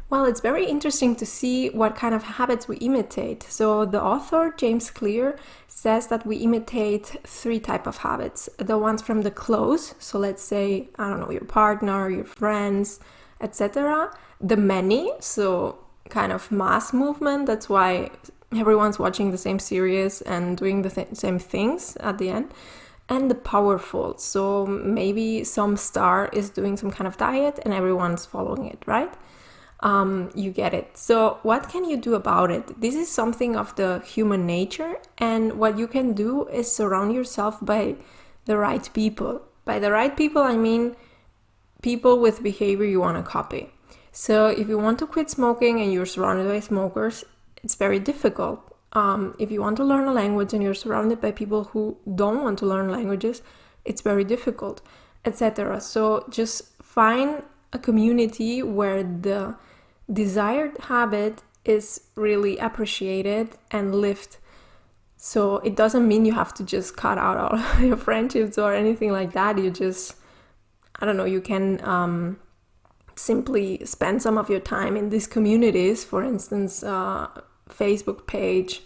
Well, it's very interesting to see what kind of habits we imitate. So the author, James Clear, says that we imitate three types of habits. The ones from the close, so let's say, I don't know, your partner, your friends, etc. The many, so kind of mass movement, that's why everyone's watching the same series and doing the same things at the end. And the powerful, so maybe some star is doing some kind of diet and everyone's following it, right? You get it. So what can you do about it? This is something of the human nature, and what you can do is surround yourself by the right people. By the right people, I mean people with behavior you want to copy. So if you want to quit smoking and you're surrounded by smokers, it's very difficult. If you want to learn a language and you're surrounded by people who don't want to learn languages, it's very difficult, etc. So just find a community where the desired habit is really appreciated and lived. So it doesn't mean you have to just cut out all your friendships or anything like that. You just, I don't know, you can simply spend some of your time in these communities, for instance, Facebook page,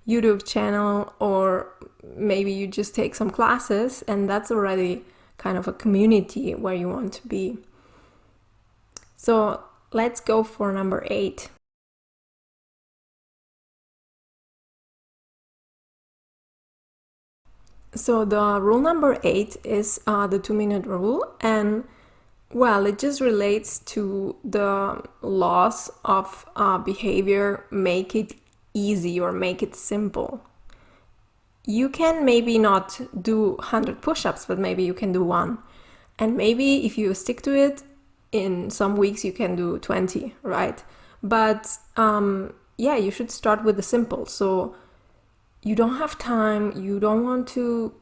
YouTube channel, or maybe you just take some classes, and that's already kind of a community where you want to be. So let's go for number 8. So the rule number 8 is the 2-minute rule, and well, it just relates to the laws of behavior. Make it easy or make it simple. You can maybe not do 100 push-ups, but maybe you can do 1. And maybe if you stick to it, in some weeks you can do 20, right? But yeah, you should start with the simple. So you don't have time, you don't want to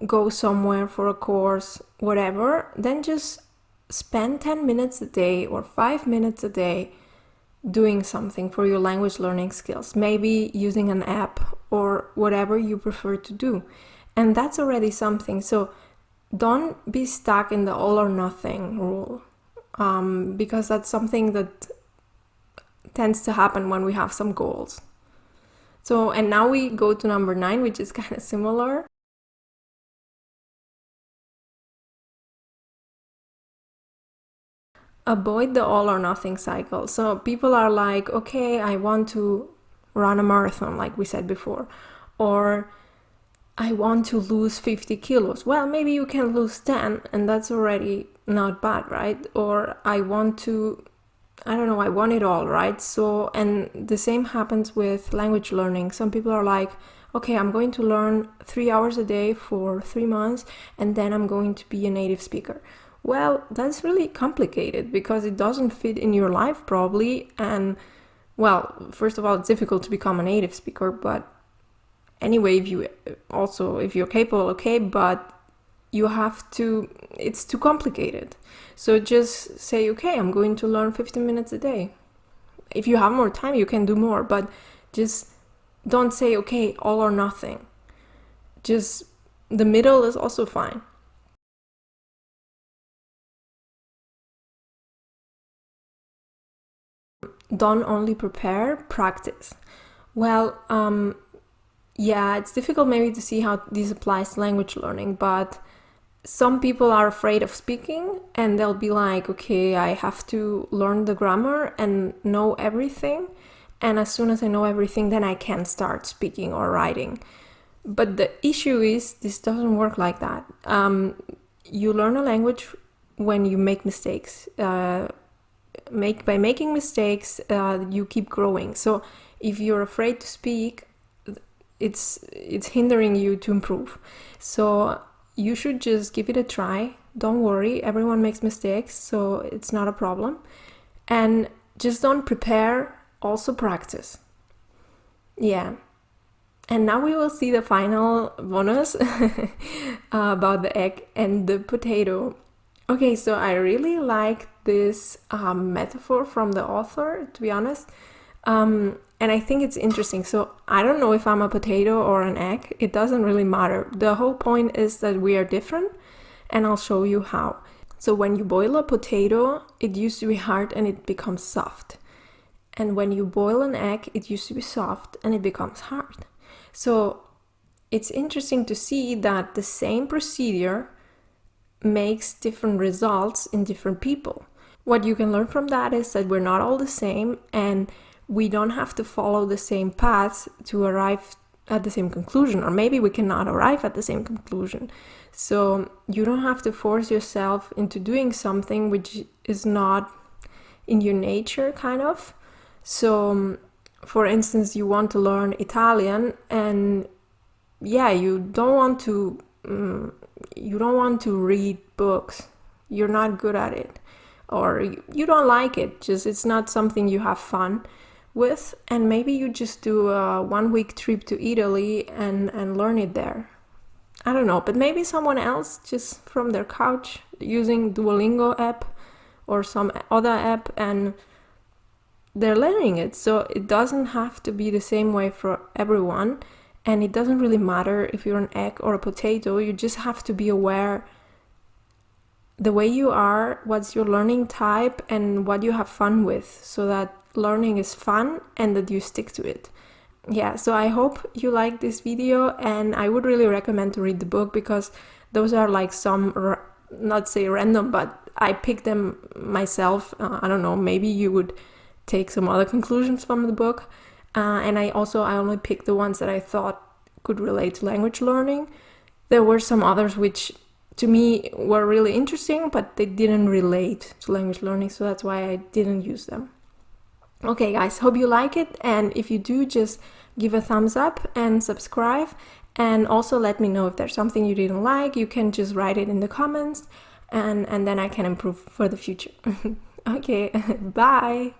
go somewhere for a course, whatever, then just spend 10 minutes a day or 5 minutes a day doing something for your language learning skills, maybe using an app or whatever you prefer to do. And that's already something. So don't be stuck in the all or nothing rule, because that's something that tends to happen when we have some goals. So, and now we go to number 9, which is kind of similar. Avoid the all or nothing cycle. So people are like, okay, I want to run a marathon, like we said before, or I want to lose 50 kilos. Well, maybe you can lose 10 and that's already not bad, right? Or I want to, I don't know, I want it all, right? So, and the same happens with language learning. Some people are like, okay, I'm going to learn 3 hours a day for 3 months and then I'm going to be a native speaker. Well, that's really complicated because it doesn't fit in your life probably. And well, first of all, it's difficult to become a native speaker, but anyway, if you're capable, okay, but you have to, it's too complicated. So just say, okay, I'm going to learn 15 minutes a day. If you have more time, you can do more, but just don't say, okay, all or nothing. Just the middle is also fine. Don't only prepare, practice. Well, yeah, it's difficult maybe to see how this applies to language learning, but some people are afraid of speaking and they'll be like, okay, I have to learn the grammar and know everything. And as soon as I know everything, then I can start speaking or writing. But the issue is this doesn't work like that. You learn a language when you make mistakes. By making mistakes, you keep growing. So if you're afraid to speak, it's hindering you to improve. So you should just give it a try. Don't worry, everyone makes mistakes, so it's not a problem. And just don't prepare, also practice. Yeah. And now we will see the final bonus about the egg and the potato. Okay, so I really like this metaphor from the author, to be honest. And I think it's interesting. So I don't know if I'm a potato or an egg. It doesn't really matter. The whole point is that we are different, and I'll show you how. So when you boil a potato, it used to be hard and it becomes soft. And when you boil an egg, it used to be soft and it becomes hard. So it's interesting to see that the same procedure makes different results in different people. What you can learn from that is that we're not all the same, and we don't have to follow the same paths to arrive at the same conclusion, or maybe we cannot arrive at the same conclusion. So you don't have to force yourself into doing something which is not in your nature, kind of. So for instance, you want to learn Italian, and you don't want to read books. You're not good at it, or you don't like it, just it's not something you have fun with, and maybe you just do a 1-week trip to Italy and learn it there. I don't know, but maybe someone else just from their couch using Duolingo app or some other app, and they're learning it. So it doesn't have to be the same way for everyone, and it doesn't really matter if you're an egg or a potato. You just have to be aware the way you are, what's your learning type, and what you have fun with, so that learning is fun and that you stick to it. So I hope you like this video, and I would really recommend to read the book, because those are like some, not say random, but I picked them myself. I don't know, maybe you would take some other conclusions from the book. And I only picked the ones that I thought could relate to language learning. There were some others which to me were really interesting, but they didn't relate to language learning, so that's why I didn't use them. Okay guys, hope you like it, and if you do, just give a thumbs up and subscribe, and also let me know if there's something you didn't like. You can just write it in the comments, and then I can improve for the future. Okay, bye!